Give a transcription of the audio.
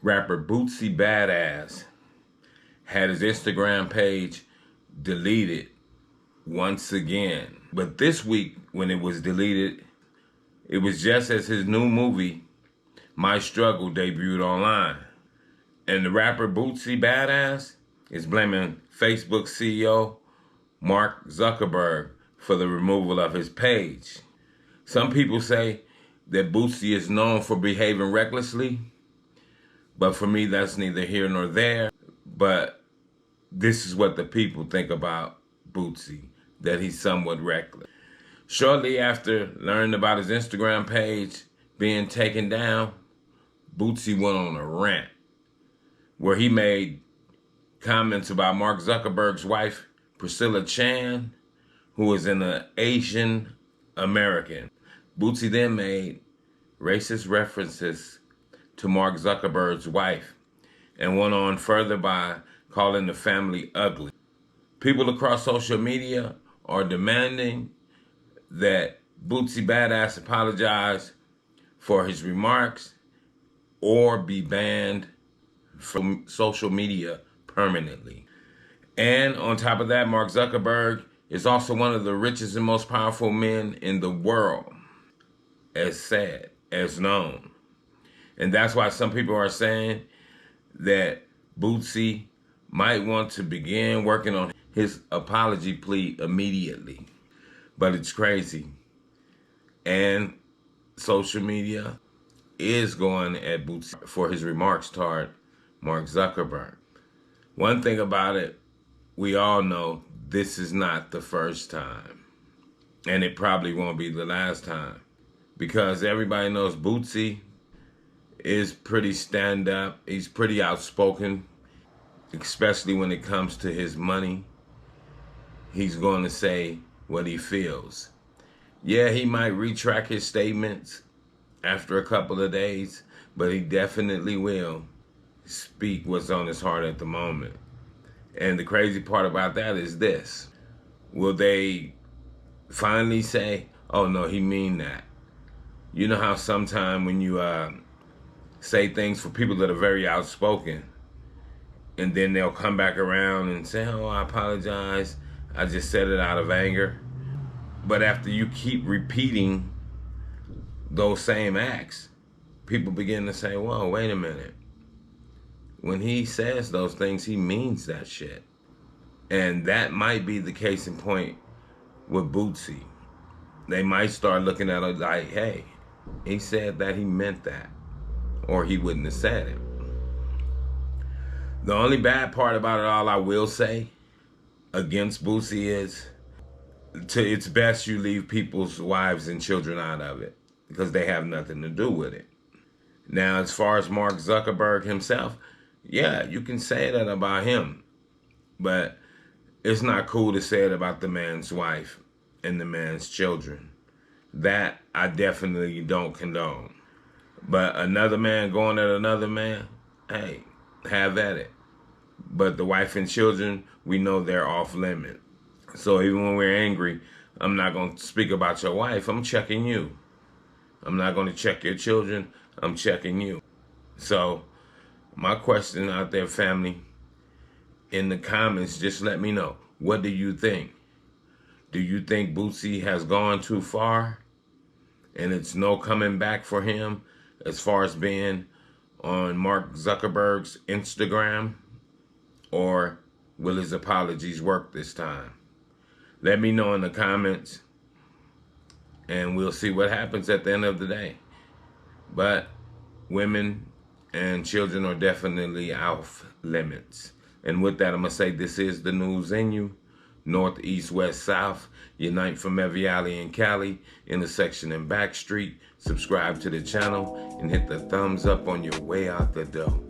Rapper Boosie Badass had his Instagram page deleted once again. But this week, when it was deleted, it was just as his new movie, My Struggle, debuted online. And the rapper Boosie Badass is blaming Facebook CEO Mark Zuckerberg for the removal of his page. Some people say that Boosie is known for behaving recklessly, but for me, that's neither here nor there. But this is what the people think about Boosie, that he's somewhat reckless. Shortly after learning about his Instagram page being taken down, Boosie went on a rant where he made comments about Mark Zuckerberg's wife, Priscilla Chan, who is an Asian American. Boosie then made racist references to Mark Zuckerberg's wife and went on further by calling the family ugly. People across social media are demanding that Boosie Badass apologize for his remarks or be banned from social media permanently. And on top of that, Mark Zuckerberg is also one of the richest and most powerful men in the world, as said, as known. And that's why some people are saying that Boosie might want to begin working on his apology plea immediately. But it's crazy. And social media is going at Boosie for his remarks toward Mark Zuckerberg. One thing about it, we all know this is not the first time. And it probably won't be the last time. Because everybody knows Boosie is pretty stand-up. He's pretty outspoken, especially when it comes to his money. He's going to say what he feels. Yeah, he might retract his statements after a couple of days, but he definitely will speak what's on his heart at the moment. And the crazy part about that is this. Will they finally say, oh no, he mean that? You know how sometimes when you say things for people that are very outspoken, and then they'll come back around and say, oh, I apologize, I just said it out of anger. But after you keep repeating those same acts, people begin to say, whoa, wait a minute. When he says those things, he means that shit. And that might be the case in point with Boosie. They might start looking at it like, hey, he said that, he meant that, or he wouldn't have said it. The only bad part about it all, I will say, against Boosie is, it's best you leave people's wives and children out of it, because they have nothing to do with it. Now, as far as Mark Zuckerberg himself, yeah, you can say that about him, but it's not cool to say it about the man's wife and the man's children. That I definitely don't condone. But another man going at another man, hey, have at it. But the wife and children, we know they're off limit. So even when we're angry, I'm not going to speak about your wife, I'm checking you. I'm not going to check your children, I'm checking you. So my question out there, family, in the comments, just let me know. What do you think? Do you think Boosie has gone too far and it's no coming back for him as far as being on Mark Zuckerberg's Instagram? Or will his apologies work this time? Let me know in the comments, and we'll see what happens at the end of the day. But women and children are definitely off limits. And with that, I'm going to say this is the news in you. North, east, west, south. Unite from every alley in Cali, intersection and back street. Subscribe to the channel and hit the thumbs up on your way out the door.